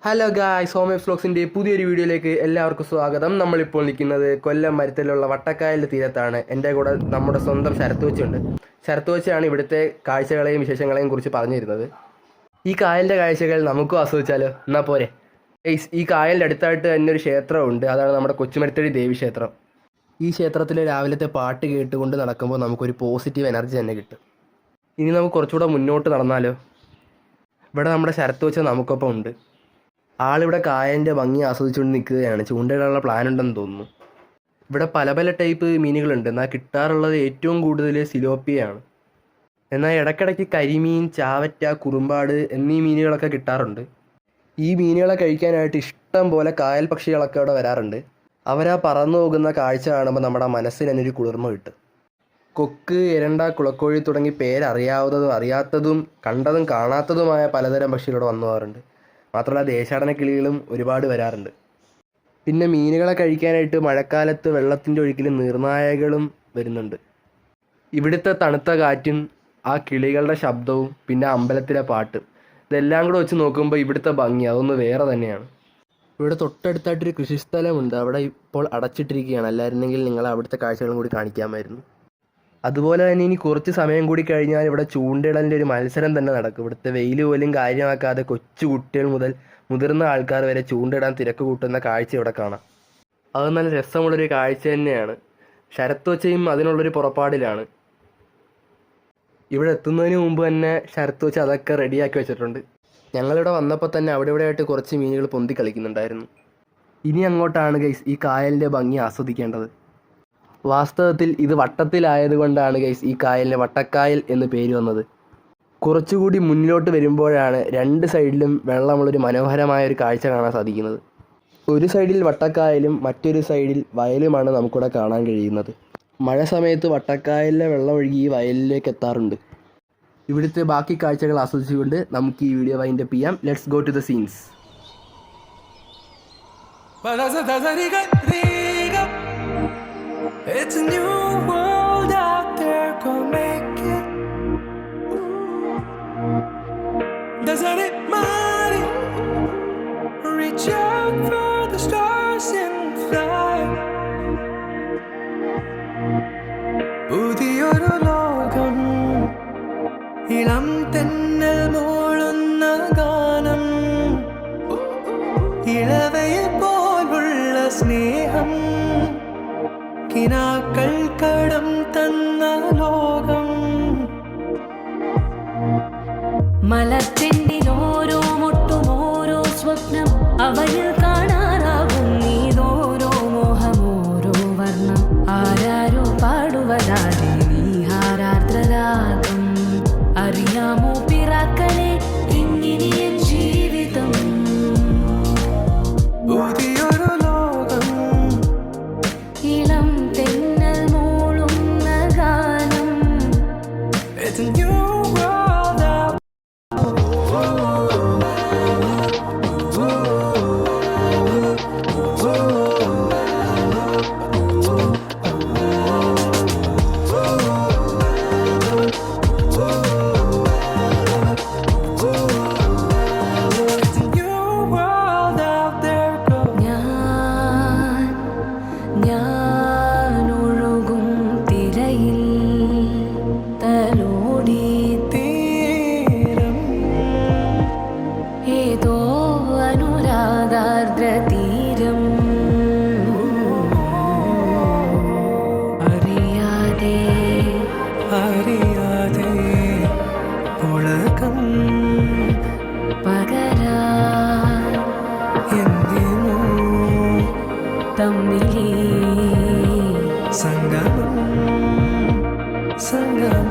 Hello guys, ഹോമേ വ്ലോഗ്സിൻ്റെ പുതിയൊരു വീഡിയോയിലേക്ക് എല്ലാവർക്കും സ്വാഗതം. നമ്മളിപ്പോൾ നിൽക്കുന്നത് കൊല്ലം മരുത്തിലുള്ള വട്ടക്കായലിൻ്റെ തീരത്താണ്. എൻ്റെ കൂടെ നമ്മുടെ സ്വന്തം ശരത്വച്ചുണ്ട്. ശരത്വച്ചാണ് ഇവിടുത്തെ കാഴ്ചകളെയും വിശേഷങ്ങളെയും കുറിച്ച് പറഞ്ഞു തരുന്നത്. ഈ കായലിൻ്റെ കാഴ്ചകൾ നമുക്കും ആസ്വദിച്ചാലോ? എന്നാൽ പോരെ. ഈ കായലിൻ്റെ അടുത്തായിട്ട് തന്നെ ഒരു ക്ഷേത്രമുണ്ട്. അതാണ് നമ്മുടെ കൊച്ചുമരുത്തടി ദേവീക്ഷേത്രം. ഈ ക്ഷേത്രത്തിലെ രാവിലത്തെ പാട്ട് കേട്ടുകൊണ്ട് നടക്കുമ്പോൾ നമുക്കൊരു പോസിറ്റീവ് എനർജി തന്നെ കിട്ടും. ഇനി നമുക്ക് കുറച്ചുകൂടെ മുന്നോട്ട് നടന്നാലോ? ഇവിടെ നമ്മുടെ ശരത്വച്ച നമുക്കൊപ്പം ഉണ്ട്. ആളിവിടെ കായലിൻ്റെ ഭംഗി ആസ്വദിച്ചുകൊണ്ട് നിൽക്കുകയാണ്. ചൂണ്ടയിടാനുള്ള പ്ലാൻ ഉണ്ടെന്ന് തോന്നുന്നു. ഇവിടെ പല പല ടൈപ്പ് മീനുകളുണ്ട്. എന്നാൽ കിട്ടാറുള്ളത് ഏറ്റവും കൂടുതൽ സിലോപ്പിയാണ്. എന്നാൽ ഇടയ്ക്കിടയ്ക്ക് കരിമീൻ, ചാവറ്റ, കുറുമ്പാട് എന്നീ മീനുകളൊക്കെ കിട്ടാറുണ്ട്. ഈ മീനുകളെ കഴിക്കാനായിട്ട് ഇഷ്ടം പോലെ കായൽ പക്ഷികളൊക്കെ അവിടെ വരാറുണ്ട്. അവരാ പറന്നു പോകുന്ന കാഴ്ച കാണുമ്പോൾ നമ്മുടെ മനസ്സിന് തന്നെ ഒരു കുളിർമ കിട്ടും. കൊക്ക്, എരണ്ട, കുളക്കോഴി തുടങ്ങി പേരറിയാവുന്നതും അറിയാത്തതും കണ്ടതും കാണാത്തതുമായ പലതരം പക്ഷികളിവിടെ വന്നു പോകാറുണ്ട്. മാത്രമല്ല ദേശാടന കിളികളും ഒരുപാട് വരാറുണ്ട്. പിന്നെ മീനുകളെ കഴിക്കാനായിട്ട് മഴക്കാലത്ത് വെള്ളത്തിൻ്റെ ഒഴുക്കിൽ നീർനായകളും വരുന്നുണ്ട്. ഇവിടുത്തെ തണുത്ത കാറ്റും ആ കിളികളുടെ ശബ്ദവും പിന്നെ അമ്പലത്തിലെ പാട്ടും ഇതെല്ലാം കൂടെ വെച്ച് നോക്കുമ്പോൾ ഇവിടുത്തെ ഭംഗി അതൊന്ന് വേറെ തന്നെയാണ്. ഇവിടെ തൊട്ടടുത്തായിട്ടൊരു കൃഷിസ്ഥലമുണ്ട്. അവിടെ ഇപ്പോൾ അടച്ചിട്ടിരിക്കുകയാണ്. അല്ലായിരുന്നെങ്കിൽ നിങ്ങൾ അവിടുത്തെ കാഴ്ചകളും കൂടി കാണിക്കാമായിരുന്നു. അതുപോലെ തന്നെ ഇനി കുറച്ച് സമയം കൂടി കഴിഞ്ഞാൽ ഇവിടെ ചൂണ്ടയിടലിൻ്റെ ഒരു മത്സരം തന്നെ നടക്കും. ഇവിടുത്തെ വെയിൽ പോലും കാര്യമാക്കാതെ കൊച്ചു കുട്ടികൾ മുതൽ മുതിർന്ന ആൾക്കാർ വരെ ചൂണ്ടയിടാൻ തിരക്ക് കൂട്ടുന്ന കാഴ്ച ഇവിടെ കാണാം. അത് നല്ല രസമുള്ളൊരു കാഴ്ച തന്നെയാണ്. ശരത്വച്ചയും അതിനുള്ളൊരു പുറപ്പാടിലാണ്. ഇവിടെ എത്തുന്നതിന് മുമ്പ് തന്നെ ശരത്വച്ച അതൊക്കെ റെഡിയാക്കി വെച്ചിട്ടുണ്ട്. ഞങ്ങളിവിടെ വന്നപ്പോൾ തന്നെ അവിടെ ഇവിടെയായിട്ട് കുറച്ച് മീനുകൾ പൊന്തി കളിക്കുന്നുണ്ടായിരുന്നു. ഇനി അങ്ങോട്ടാണ് ഗൈസ് ഈ കായലിൻ്റെ ഭംഗി ആസ്വദിക്കേണ്ടത്. വാസ്തവത്തിൽ ഇത് വട്ടത്തിലായതുകൊണ്ടാണ് ഗൈസ് ഈ കായലിന് വട്ടക്കായൽ എന്ന് പേര് വന്നത്. കുറച്ചുകൂടി മുന്നിലോട്ട് വരുമ്പോഴാണ് രണ്ട് സൈഡിലും വെള്ളമുള്ളൊരു മനോഹരമായ ഒരു കാഴ്ച കാണാൻ സാധിക്കുന്നത്. ഒരു സൈഡിൽ വട്ടക്കായലും മറ്റൊരു സൈഡിൽ വയലുമാണ് നമുക്കിവിടെ കാണാൻ കഴിയുന്നത്. മഴ സമയത്ത് വട്ടക്കായലിലെ വെള്ളം ഒഴുകി ഈ വയലിലേക്ക് എത്താറുണ്ട്. ഇവിടുത്തെ ബാക്കി കാഴ്ചകൾ ആസ്വദിച്ചുകൊണ്ട് നമുക്ക് ഈ വീഡിയോ വൈൻഡപ്പ് ചെയ്യാം. Let's go to the scenes. It's a new world out there, go make it. Doesn't it matter? Reach out for the stars and fly. പുതിയൊരു ലോകം, ഇളം തെന്നൽ മൂളുന്ന ഗാനം, ഇളവയിൽ പോലുള്ള സ്നേഹം, കിനാക്കൾ കടം തന്ന ലോകം. മലത്തിൻ്റെ ഓരോ മുട്ടും ഓരോ സ്വപ്നം അവയിൽ കാണാനാകും. നീതോരോ മോഹം ഓരോ വർണ്ണം ആരാരോ പാടുവതാതെ നീഹാരാർദ്രരാഗം. അറിയാമോ പിറാക്കളെ ഇങ്ങിനിയൻ ജീവിതം. പുതിയൊരു ലോകം, ഇളം തെന്നൽ മൂളുന്ന ഗാനം. It's a new world out. It's a new world out there, go. ഞാൻ ഒഴുകും തിരയിൽ തലോടി തീരം, ഏതോ അനുരാഗാർദ്ര തീരം. അറിയാതെ അറിയാതെ പുളകം പകരാ എന്തിനോ തമ്മിലേ സംഗമം സംഗമം.